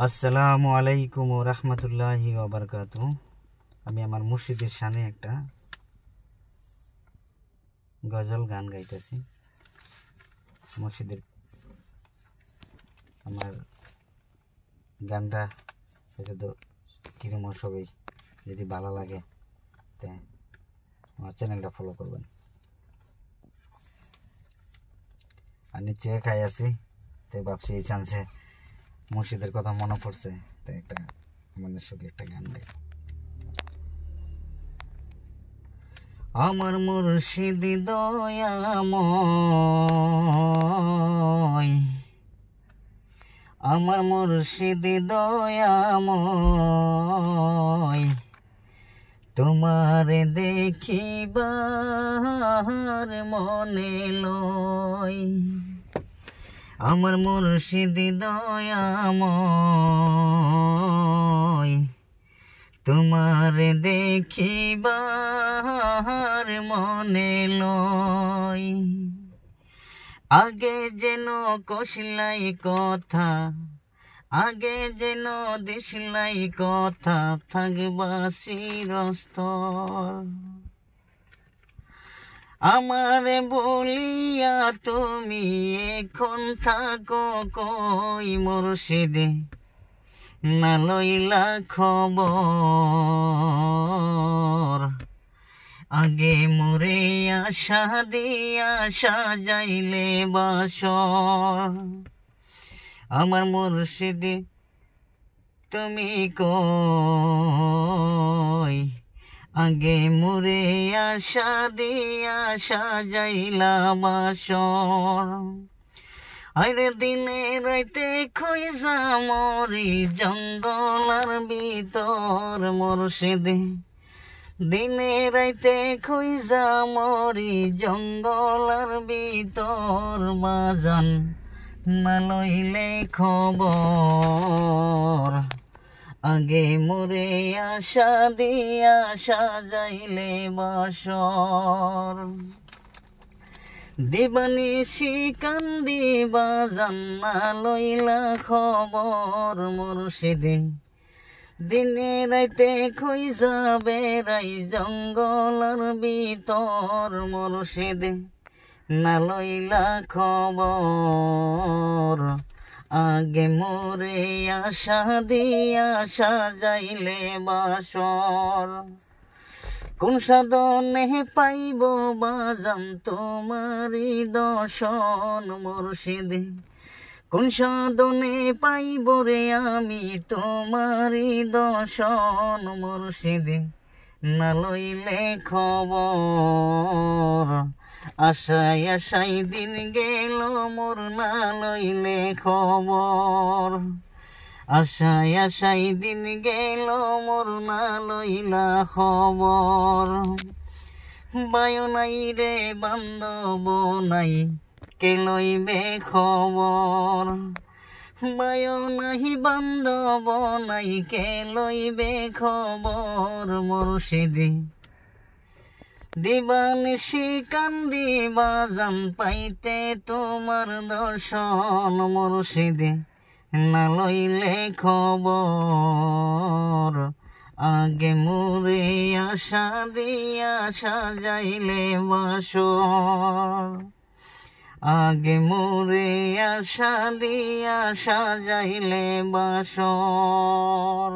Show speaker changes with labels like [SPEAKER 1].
[SPEAKER 1] আসসালামু আলাইকুম ওয়া রাহমাতুল্লাহি ওয়া বারাকাতুহু। আমি আমার মুর্শিদের শানে একটা গজল গান গাইতেছি। মুর্শিদের আমার গানটা এটা তো কিরকম সবাই যদি ভালো লাগে তাই আমার চ্যানেলটা ফলো করবেন। আর নিচে খাই আছি তাই ভাবছি এই চান্সে মুর্শিদের কথা মনে পড়ছে তাই একটা আমাদের সঙ্গে একটা গান গাই। আমার মুর্শিদ দয়াময়, আমার মুর্শিদ দয়াময়, তোমার দেখিবার মনে লয়। আমার মুর্শিদ দয়াময়, তোমার দেখিবার মনে লয়। আগে যেন কষলাই কথা, আগে যেন দিসলাই কথা, থাকবা চিরস্তর। আমারে বলিয়া তুমি এখন থাকো কই মুর্শিদে, না লইলা খবর। আগে মোরে আশা দিয়া সাজাইলে বাসর। আমার মুর্শিদে তুমি কই, আগে মোরে আশা দিয়া সাজাইলা বাসর। আরে দিনে রাইতে খুঁজা মরি জঙ্গলার ভিতর মুর্শিদে, দিনে রাইতে খুঁজা মরি জঙ্গলার ভিতর। বাজান না লইলে খবর, আগে মোরে আশা দিয়া সাজাইলে বাসর। দিবানিশি কান্দি বাজান না লইলা খবর মুর্শিদে, দিনে রাইতে খুঁজা বেড়াই জঙ্গলার ভিতর মুর্শিদে, না লইলা খবর। আগে মোরে আশা দিয়া সাজাইলে বাসর। কোন সাধনে পাইব বাজান তোমারি দর্শন মুর্শিদে, কোন সাধনে পাইব রে আমি তোমারি দর্শন মুর্শিদে, না লইলে খবর। আশায় আশায় দিন গেল মোর না লইলে খবর। আশায় আশায় দিন গেল মোর না লইলা খবর। বায়ু নাই রে বান্ধব নাই কে লইবে খবর। বায়ু নাহি বান্ধব নাই কে লইবে খবর মুর্শিদে, দিবানিশি কান্দি বাজান পাইতে তোমার দর্শন মুর্শিদে, না লইলে খবর। আগে মোরে আশা দিয়া সাজাইলে বাসর। আগে মোরে আশা দিয়া সাজাইলে বাসর।